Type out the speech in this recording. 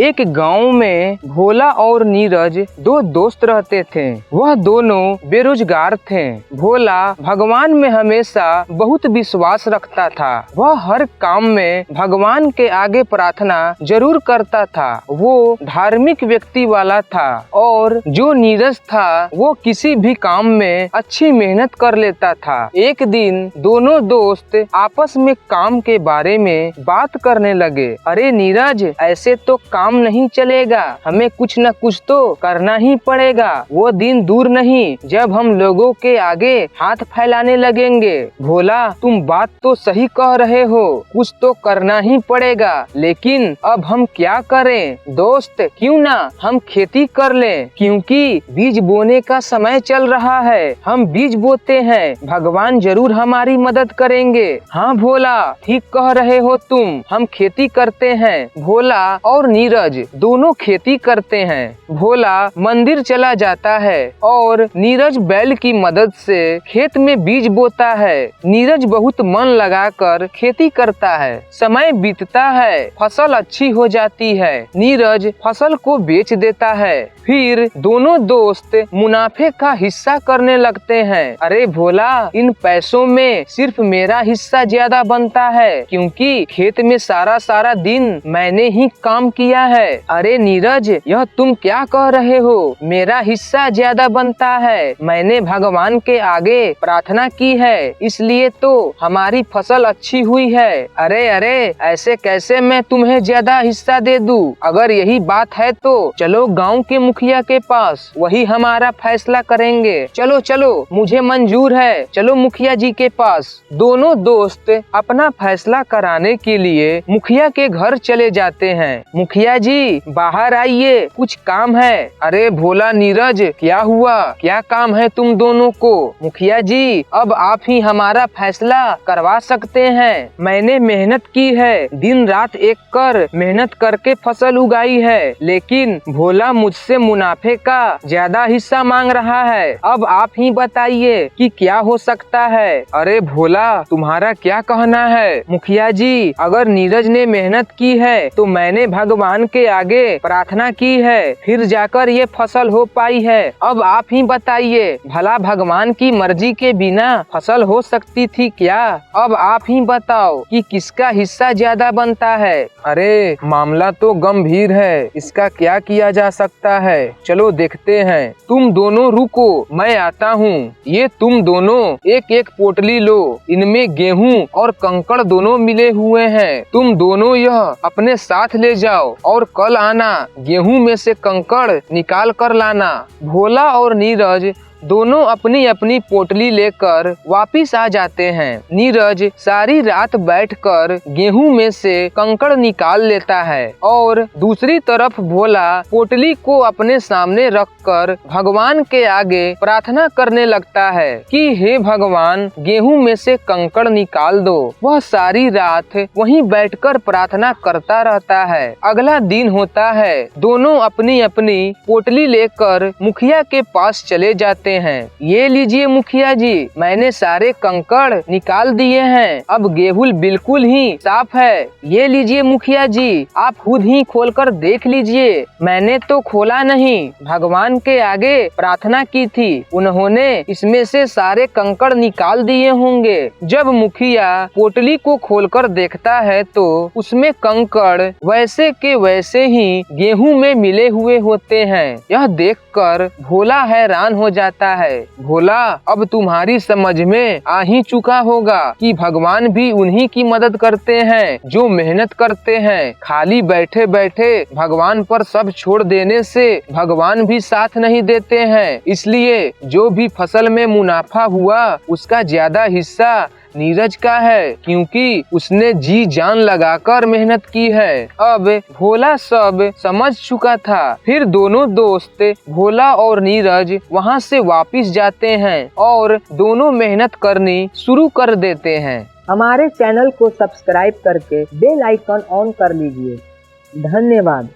एक गांव में भोला और नीरज दो दोस्त रहते थे। वह दोनों बेरोजगार थे। भोला भगवान में हमेशा बहुत विश्वास रखता था। वह हर काम में भगवान के आगे प्रार्थना जरूर करता था। वो धार्मिक व्यक्ति वाला था और जो नीरज था वो किसी भी काम में अच्छी मेहनत कर लेता था। एक दिन दोनों दोस्त आपस में काम के बारे में बात करने लगे। अरे नीरज, ऐसे तो काम नहीं चलेगा, हमें कुछ न कुछ तो करना ही पड़ेगा। वो दिन दूर नहीं जब हम लोगों के आगे हाथ फैलाने लगेंगे। भोला, तुम बात तो सही कह रहे हो, कुछ तो करना ही पड़ेगा, लेकिन अब हम क्या करें? दोस्त, क्यों ना हम खेती कर लें, क्योंकि बीज बोने का समय चल रहा है। हम बीज बोते हैं, भगवान जरूर हमारी मदद करेंगे। हाँ भोला, ठीक कह रहे हो तुम, हम खेती करते हैं। भोला और नीरज दोनों खेती करते हैं। भोला मंदिर चला जाता है और नीरज बैल की मदद से खेत में बीज बोता है। नीरज बहुत मन लगाकर खेती करता है। समय बीतता है, फसल अच्छी हो जाती है। नीरज फसल को बेच देता है। फिर दोनों दोस्त मुनाफे का हिस्सा करने लगते हैं। अरे भोला, इन पैसों में सिर्फ मेरा हिस्सा ज्यादा बनता है, क्योंकि खेत में सारा दिन मैंने ही काम किया है। अरे नीरज, यह तुम क्या कह रहे हो? मेरा हिस्सा ज्यादा बनता है। मैंने भगवान के आगे प्रार्थना की है, इसलिए तो हमारी फसल अच्छी हुई है। अरे ऐसे कैसे मैं तुम्हें ज्यादा हिस्सा दे दूं? अगर यही बात है तो चलो गांव के मुखिया के पास, वही हमारा फैसला करेंगे। चलो, मुझे मंजूर है, चलो मुखिया जी के पास। दोनों दोस्त अपना फैसला कराने के लिए मुखिया के घर चले जाते हैं। मुखिया जी, बाहर आइए, कुछ काम है। अरे भोला, नीरज, क्या हुआ? क्या काम है तुम दोनों को? मुखिया जी, अब आप ही हमारा फैसला करवा सकते हैं। मैंने मेहनत की है, दिन रात एक कर मेहनत करके फसल उगाई है, लेकिन भोला मुझसे मुनाफे का ज्यादा हिस्सा मांग रहा है। अब आप ही बताइए कि क्या हो सकता है? अरे भोला, तुम्हारा क्या कहना है? मुखिया जी, अगर नीरज ने मेहनत की है तो मैंने भगवान के आगे प्रार्थना की है, फिर जाकर ये फसल हो पाई है। अब आप ही बताइए, भला भगवान की मर्जी के बिना फसल हो सकती थी क्या? अब आप ही बताओ कि किसका हिस्सा ज्यादा बनता है। अरे मामला तो गंभीर है, इसका क्या किया जा सकता है? चलो देखते हैं। तुम दोनों रुको, मैं आता हूँ। ये तुम दोनों एक पोटली लो, इनमें गेहूँ और कंकड़ दोनों मिले हुए हैं। तुम दोनों यह अपने साथ ले जाओ और कल आना, गेहूं में से कंकड़ निकाल कर लाना। भोला और नीरज दोनों अपनी अपनी पोटली लेकर वापिस आ जाते हैं। नीरज सारी रात बैठकर गेहूं में से कंकड़ निकाल लेता है और दूसरी तरफ भोला पोटली को अपने सामने रखकर भगवान के आगे प्रार्थना करने लगता है कि हे भगवान, गेहूं में से कंकड़ निकाल दो। वह सारी रात वहीं बैठकर प्रार्थना करता रहता है। अगला दिन होता है। दोनों अपनी अपनी पोटली लेकर मुखिया के पास चले जाते हैं। ये लीजिए मुखिया जी, मैंने सारे कंकड़ निकाल दिए हैं, अब गेहूं बिल्कुल ही साफ है। ये लीजिए मुखिया जी, आप खुद ही खोलकर देख लीजिए। मैंने तो खोला नहीं, भगवान के आगे प्रार्थना की थी, उन्होंने इसमें से सारे कंकड़ निकाल दिए होंगे। जब मुखिया पोटली को खोलकर देखता है तो उसमें कंकड़ वैसे के वैसे ही गेहूं में मिले हुए होते हैं। यह देखकर भोला हैरान हो जाता है। भोला, अब तुम्हारी समझ में आ ही चुका होगा कि भगवान भी उन्हीं की मदद करते हैं जो मेहनत करते हैं। खाली बैठे बैठे भगवान पर सब छोड़ देने से भगवान भी साथ नहीं देते हैं। इसलिए जो भी फसल में मुनाफा हुआ उसका ज्यादा हिस्सा नीरज का है, क्योंकि उसने जी जान लगाकर मेहनत की है। अब भोला सब समझ चुका था। फिर दोनों दोस्त भोला और नीरज वहां से वापिस जाते हैं और दोनों मेहनत करनी शुरू कर देते हैं। हमारे चैनल को सब्सक्राइब करके बेल आइकन ऑन कर लीजिए। धन्यवाद।